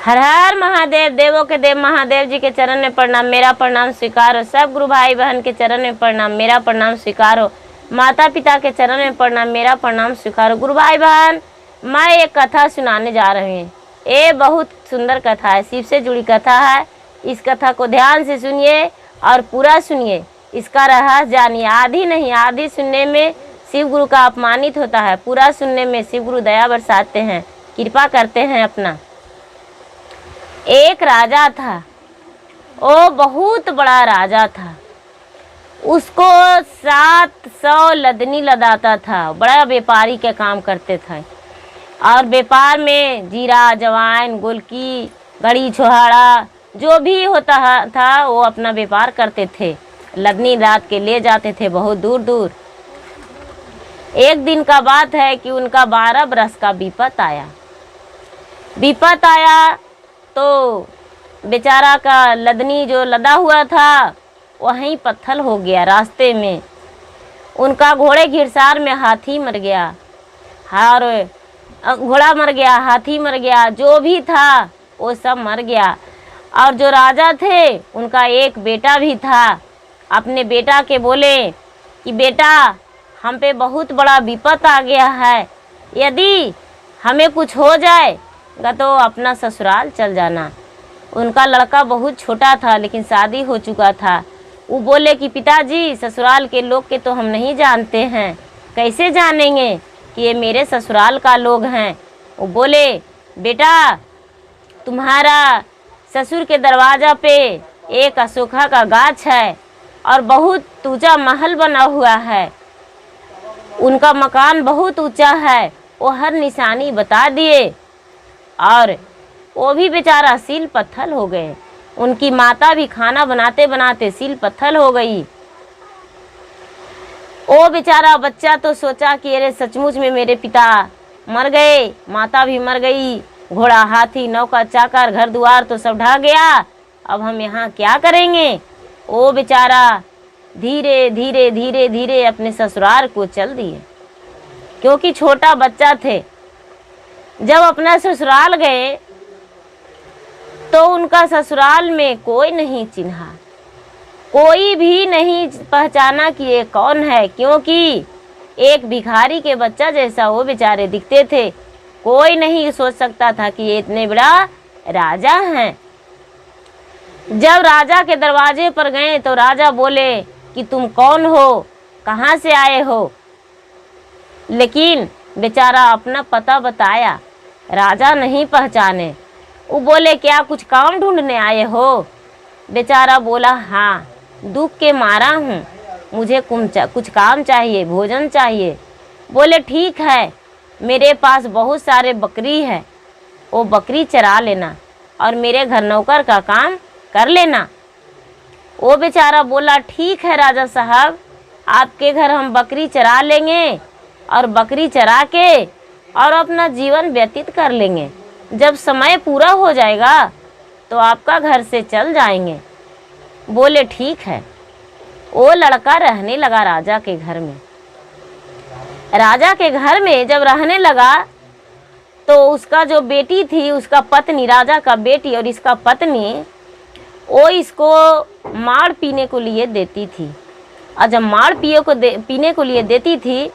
हर हर महादेव। देवों के देव महादेव जी के चरण में प्रणाम, मेरा प्रणाम स्वीकार हो। सब गुरु भाई बहन के चरण में प्रणाम, मेरा प्रणाम स्वीकार हो। माता पिता के चरण में प्रणाम, मेरा प्रणाम स्वीकार हो। गुरु भाई बहन, मैं एक कथा सुनाने जा रही हूँ। ये बहुत सुंदर कथा है, शिव से जुड़ी कथा है। इस कथा को ध्यान से सुनिए और पूरा सुनिए, इसका रहस्य जानिए। आधी नहीं, आधी सुनने में शिव गुरु का अपमानित होता है, पूरा सुनने में शिव गुरु दया बरसाते हैं, कृपा करते हैं अपना। एक राजा था, वो बहुत बड़ा राजा था। उसको 700 लदनी लदाता था। बड़ा व्यापारी के काम करते थे और व्यापार में जीरा, जवाइन, गोलकी, घड़ी, छोहाड़ा जो भी होता था वो अपना व्यापार करते थे। लदनी लाद के ले जाते थे बहुत दूर दूर। एक दिन का बात है कि उनका 12 बरस का विपत आया। विपत आया तो बेचारा का लदनी जो लदा हुआ था वहीं पत्थर हो गया रास्ते में। उनका घोड़े घिरसार में हाथी मर गया, और घोड़ा मर गया, हाथी मर गया, जो भी था वो सब मर गया। और जो राजा थे उनका एक बेटा भी था। अपने बेटा के बोले कि बेटा, हम पे बहुत बड़ा विपत आ गया है, यदि हमें कुछ हो जाएगा तो अपना ससुराल चल जाना। उनका लड़का बहुत छोटा था लेकिन शादी हो चुका था। वो बोले कि पिताजी, ससुराल के लोग के तो हम नहीं जानते हैं, कैसे जानेंगे कि ये मेरे ससुराल का लोग हैं। वो बोले बेटा, तुम्हारा ससुर के दरवाज़ा पे एक अशोका का गाछ है और बहुत ऊंचा महल बना हुआ है। उनका मकान बहुत ऊंचा है। वो हर निशानी बता दिए और वो भी बेचारा सील पत्थर हो गए। उनकी माता भी खाना बनाते बनाते सील पत्थर हो गई। वो बेचारा बच्चा तो सोचा कि अरे सचमुच में मेरे पिता मर गए, माता भी मर गई, घोड़ा, हाथी, नौका, चाकर, घर द्वार तो सब ढह गया, अब हम यहाँ क्या करेंगे। वो बेचारा धीरे धीरे धीरे धीरे अपने ससुराल को चल दिए, क्योंकि छोटा बच्चा थे। जब अपना ससुराल गए तो उनका ससुराल में कोई नहीं चिन्हा, कोई भी नहीं पहचाना कि ये कौन है, क्योंकि एक भिखारी के बच्चा जैसा वो बेचारे दिखते थे। कोई नहीं सोच सकता था कि ये इतने बड़ा राजा हैं। जब राजा के दरवाजे पर गए तो राजा बोले कि तुम कौन हो, कहाँ से आए हो। लेकिन बेचारा अपना पता बताया, राजा नहीं पहचाने। वो बोले क्या कुछ काम ढूंढने आए हो। बेचारा बोला हाँ, दुख के मारा हूँ, मुझे कुछ काम चाहिए, भोजन चाहिए। बोले ठीक है, मेरे पास बहुत सारे बकरी है, वो बकरी चरा लेना और मेरे घर नौकर का काम कर लेना। वो बेचारा बोला ठीक है राजा साहब, आपके घर हम बकरी चरा लेंगे और बकरी चरा के और अपना जीवन व्यतीत कर लेंगे। जब समय पूरा हो जाएगा तो आपका घर से चल जाएंगे। बोले ठीक है। वो लड़का रहने लगा राजा के घर में। राजा के घर में जब रहने लगा तो उसका जो बेटी थी, उसका पत्नी, राजा का बेटी और इसका पत्नी, वो इसको माड़ पीने को लिए देती थी। और जब माड़ पीने को लिए देती थी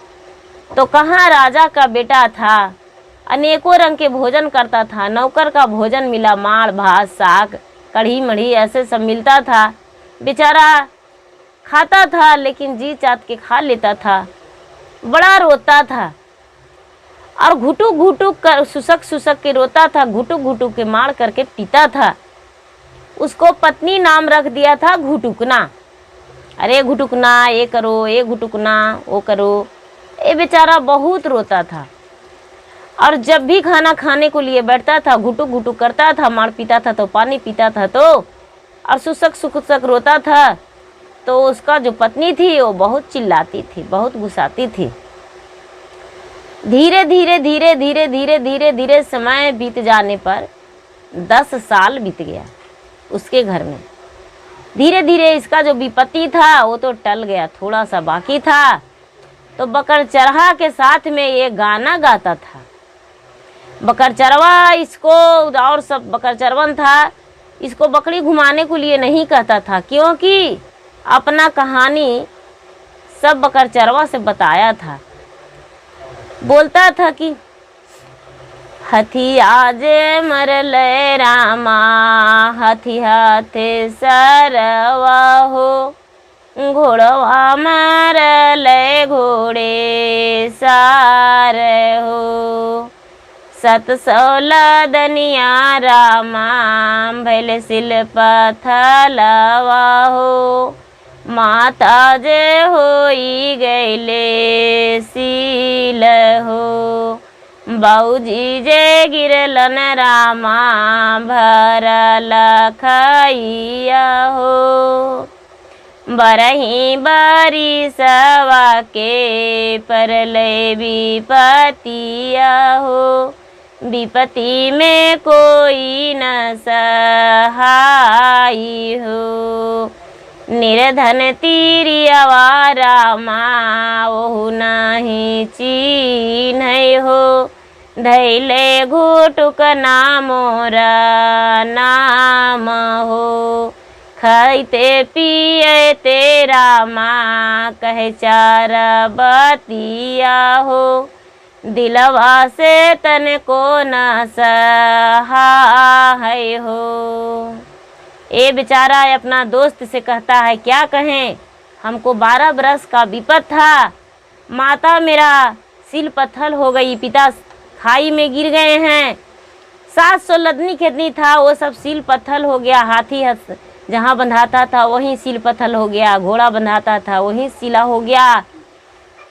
तो कहाँ राजा का बेटा था, अनेकों रंग के भोजन करता था। नौकर का भोजन मिला, माड़, भात, साग, कढ़ी मढ़ी ऐसे सब मिलता था। बेचारा खाता था लेकिन जी चाट के खा लेता था। बड़ा रोता था और घुटुक घुटुक कर सुसक के रोता था, घुटुक घुटुक के मार करके पीता था। उसको पत्नी नाम रख दिया था घुटुकना। अरे घुटुकना, ये करो, ये घुटुकना, वो करो। ये बेचारा बहुत रोता था और जब भी खाना खाने को लिए बैठता था घुटुक घुटुक करता था, मार पीता था तो पानी पीता था तो, और सुसक रोता था। तो उसका जो पत्नी थी वो बहुत चिल्लाती थी, बहुत गुस्साती थी। धीरे धीरे धीरे धीरे धीरे धीरे धीरे समय बीत जाने पर 10 साल बीत गया उसके घर में। धीरे धीरे इसका जो विपत्ति था वो तो टल गया, थोड़ा सा बाकी था। तो बकड़ चरहा के साथ में ये गाना गाता था। बकरचरवा इसको और सब बकरचरवन था, इसको बकरी घुमाने के लिए नहीं कहता था, क्योंकि अपना कहानी सब बकरचरवा से बताया था। बोलता था कि हथी आज मरले रामा, हाथी हाथे सरवा हो, घोड़वा मरले घोड़े सार हो। 700 लदनिया रामा, भैल सिल पथलवा हो, माता जे होई गैले सील हो। बाऊजी जे गिरलन रामा, भरल खैया हो। बरही बरिसवा के परले विपतिया हो, विपत्ति में कोई न सहाई हो। निर्धन तीरियवा रामा, ओहु नहीं चिन्ह हो, धैले घुटुक नामोरा नाम हो। खाइते पियते रामा, कहे चार बतिया हो, दिलवा से तन को न सहाय हो। ये बेचारा अपना दोस्त से कहता है, क्या कहें, हमको 12 बरस का विपत था, माता मेरा सिल पत्थर हो गई, पिता खाई में गिर गए हैं, 700 लदनी कितनी था वो सब सिल पत्थर हो गया, हाथी जहाँ बंधाता था वहीं सिल पत्थर हो गया, घोड़ा बंधाता था वहीं सिला हो गया,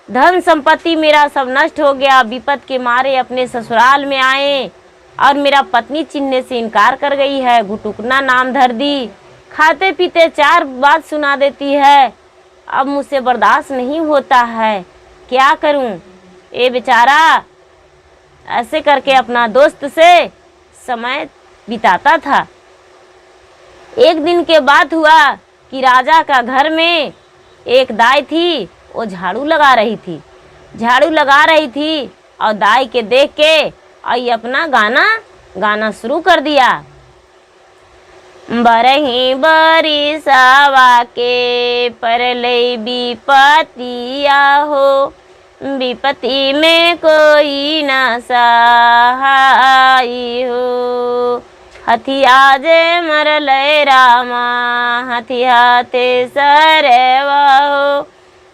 धन संपत्ति मेरा सब नष्ट हो गया। विपत के मारे अपने ससुराल में आए और मेरा पत्नी चिन्हने से इनकार कर गई है, घुटुकना नाम धर दी, खाते पीते 4 बात सुना देती है, अब मुझसे बर्दाश्त नहीं होता है, क्या करूं। ये बेचारा ऐसे करके अपना दोस्त से समय बिताता था। एक दिन के बात हुआ कि राजा का घर में एक दाई थी, वो झाड़ू लगा रही थी और दाई के देख के और अपना गाना शुरू कर दिया। बरही बरिसवा के परले विपतिया हो, विपत्ति में कोई न सहाय हो। हथिया जे मरले रामा, हाथी हाथे सरवा हो,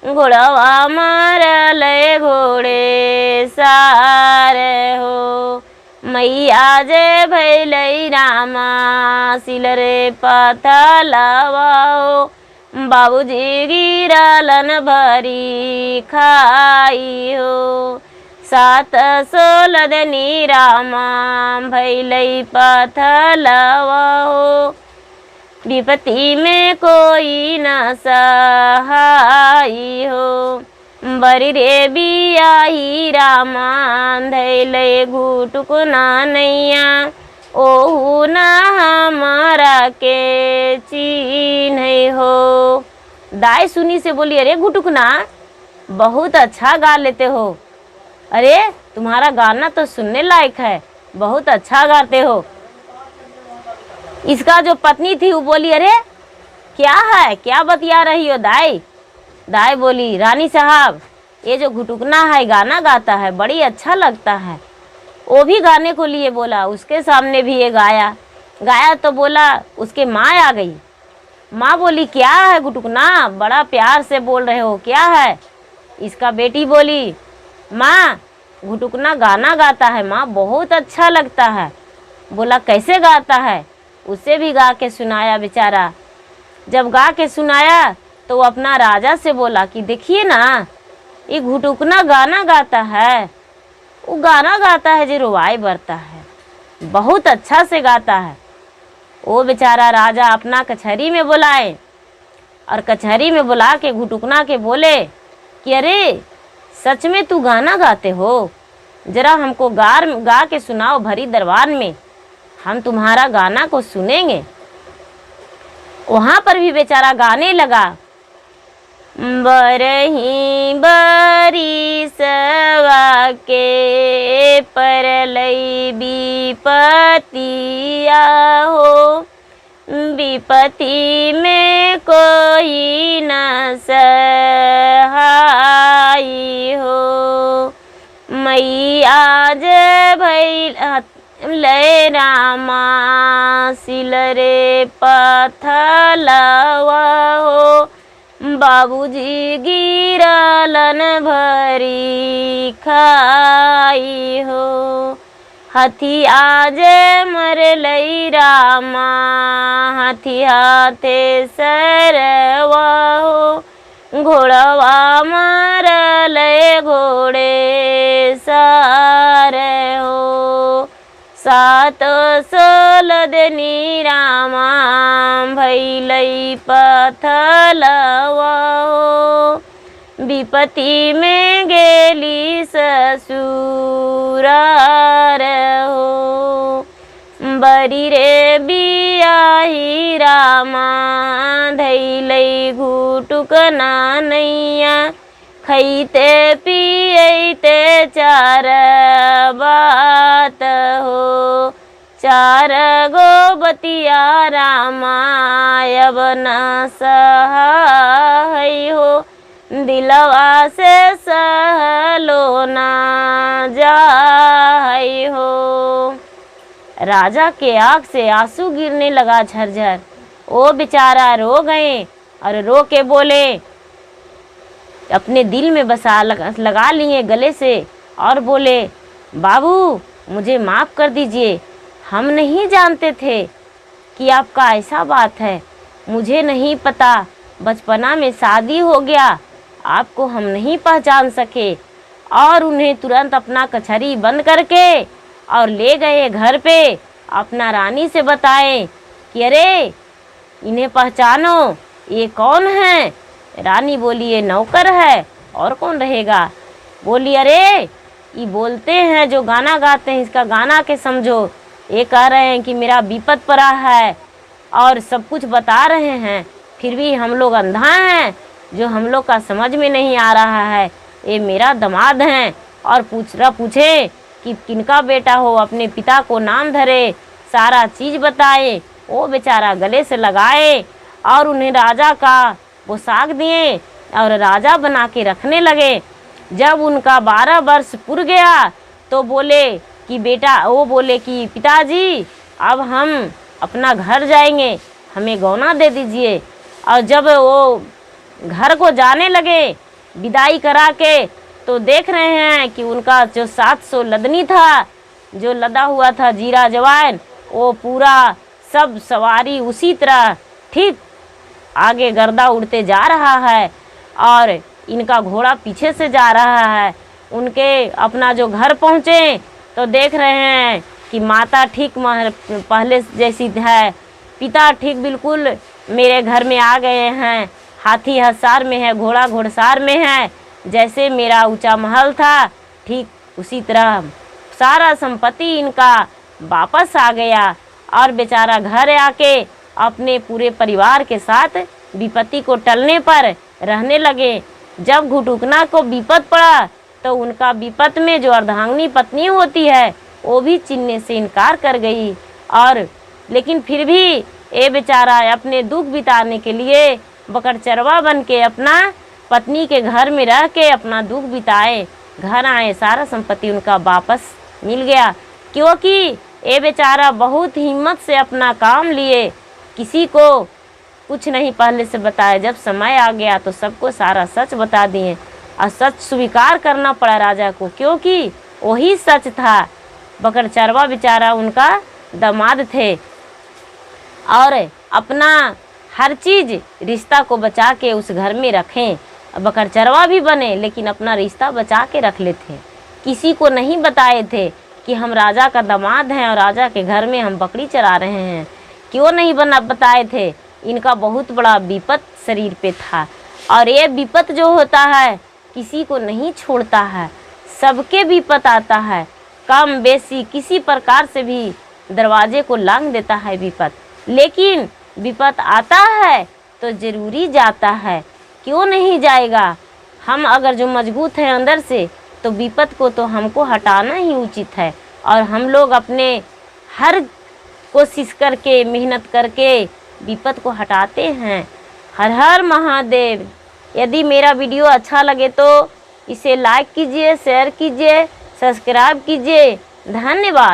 घोड़वा मरले घोड़े सार हो। मैया जे भैलई रामा, सिलरे पथलवा हो, बाबूजी गिरलन भरी खाई हो। 700 लदनी रामा, भैलई पथलवा हो, विपत्ति में कोई न सहाय हो। बरी रे बियाही रामा, धैले घुटुक ना नैया, ओहु न हमारा के चिन्ह हो। दाई सुनी से बोली, अरे घुटुकना बहुत अच्छा गा लेते हो, अरे तुम्हारा गाना तो सुनने लायक है, बहुत अच्छा गाते हो। इसका जो पत्नी थी वो बोली, अरे क्या है, क्या बतिया रही हो दाई। दाई बोली, रानी साहब ये जो घुटुकना है गाना गाता है, बड़ी अच्छा लगता है। वो भी गाने को लिए बोला, उसके सामने भी ये गाया तो बोला, उसके माँ आ गई। माँ बोली, क्या है घुटुकना, बड़ा प्यार से बोल रहे हो, क्या है। इसका बेटी बोली, माँ घुटुकना गाना गाता है माँ, बहुत अच्छा लगता है। बोला, कैसे गाता है, उसे भी गा के सुनाया बेचारा। जब गा के सुनाया तो वो अपना राजा से बोला कि देखिए ना, ये घुटुकना गाना गाता है, वो गाना गाता है जो रुवाई बरता है, बहुत अच्छा से गाता है। वो बेचारा राजा अपना कचहरी में बुलाए और कचहरी में बुला के घुटुकना के बोले कि अरे सच में तू गाना गाते हो, जरा हमको गा के सुनाओ भरी दरबार में, हम तुम्हारा गाना को सुनेंगे। वहाँ पर भी बेचारा गाने लगा, बरही बरिसवा के परलई विपतिया हो, विपत्ति में कोई न सहाई हो। मैया जे भइल लय रामा सिलरे पथलवा हो, बाबूजी गिरलन भरी खाई हो। हथिया जे मरलई रामा हथिया ते सरवा हो, घोड़वा मारलय घोड़े सार हो। सात सोलदनी रामा भइलई पथलवा हो, विपत्ति में गेली ससुरार हो। बरी रे बियाही रामा धैलई घुटुक नैया, खैते पियते चार बात हो। चार गो बतिया रामा अब न सहाय हो, दिलवा से सहलो ना जाय हो। राजा के आँख से आंसू गिरने लगा झरझर। वो बेचारा रो गए और रो के बोले, अपने दिल में लगा लिए गले से और बोले, बाबू मुझे माफ़ कर दीजिए, हम नहीं जानते थे कि आपका ऐसा बात है। मुझे नहीं पता, बचपना में शादी हो गया, आपको हम नहीं पहचान सके। और उन्हें तुरंत अपना कचहरी बंद करके और ले गए घर पे। अपना रानी से बताए कि अरे इन्हें पहचानो, ये कौन है। रानी बोली, ये नौकर है, और कौन रहेगा। बोली, अरे ये बोलते हैं जो गाना गाते हैं, इसका गाना के समझो। ये कह रहे हैं कि मेरा विपत पड़ा है और सब कुछ बता रहे हैं, फिर भी हम लोग अंधा हैं, जो हम लोग का समझ में नहीं आ रहा है। ये मेरा दामाद हैं। और पूछे कि किनका बेटा हो, अपने पिता को नाम धरे, सारा चीज़ बताए। वो बेचारा गले से लगाए और उन्हें राजा का पोशाक दिए और राजा बना के रखने लगे। जब उनका 12 वर्ष पूर गया तो बोले कि वो बोले कि पिताजी अब हम अपना घर जाएंगे, हमें गौना दे दीजिए। और जब वो घर को जाने लगे विदाई करा के, तो देख रहे हैं कि उनका जो 700 लदनी था, जो लदा हुआ था जीरा जवान, वो पूरा सब सवारी उसी तरह ठीक आगे गर्दा उड़ते जा रहा है और इनका घोड़ा पीछे से जा रहा है। उनके अपना जो घर पहुँचे तो देख रहे हैं कि माता ठीक पहले जैसी है, पिता ठीक बिल्कुल मेरे घर में आ गए हैं, हाथी हसार में है, घोड़ा घोड़सार में है, जैसे मेरा ऊंचा महल था ठीक उसी तरह सारा संपत्ति इनका वापस आ गया। और बेचारा घर आके अपने पूरे परिवार के साथ विपत्ति को टलने पर रहने लगे। जब घुटुकना को विपत पड़ा तो उनका विपत में जो अर्धांगिनी पत्नी होती है वो भी चिन्हने से इनकार कर गई। और लेकिन फिर भी ये बेचारा अपने दुख बिताने के लिए बकरचरवा बन के अपना पत्नी के घर में रह के अपना दुख बिताए। घर आए, सारा संपत्ति उनका वापस मिल गया, क्योंकि ये बेचारा बहुत हिम्मत से अपना काम लिए, किसी को कुछ नहीं पहले से बताया। जब समय आ गया तो सबको सारा सच बता दिए और सच स्वीकार करना पड़ा राजा को, क्योंकि वही सच था। बकरचरवा बेचारा उनका दामाद थे और अपना हर चीज़ रिश्ता को बचा के उस घर में रखें। बकरचरवा भी बने लेकिन अपना रिश्ता बचा के रख लेते, किसी को नहीं बताए थे कि हम राजा का दामाद हैं और राजा के घर में हम बकरी चरा रहे हैं। क्यों नहीं बताए थे, इनका बहुत बड़ा विपत शरीर पे था। और ये विपत जो होता है किसी को नहीं छोड़ता है, सबके विपत आता है, कम बेसी किसी प्रकार से भी दरवाजे को लांघ देता है विपत। लेकिन विपत आता है तो ज़रूरी जाता है, क्यों नहीं जाएगा। हम अगर जो मजबूत हैं अंदर से तो विपत को तो हमको हटाना ही उचित है। और हम लोग अपने हर कोशिश करके मेहनत करके विपत को हटाते हैं। हर हर महादेव। यदि मेरा वीडियो अच्छा लगे तो इसे लाइक कीजिए, शेयर कीजिए, सब्सक्राइब कीजिए। धन्यवाद।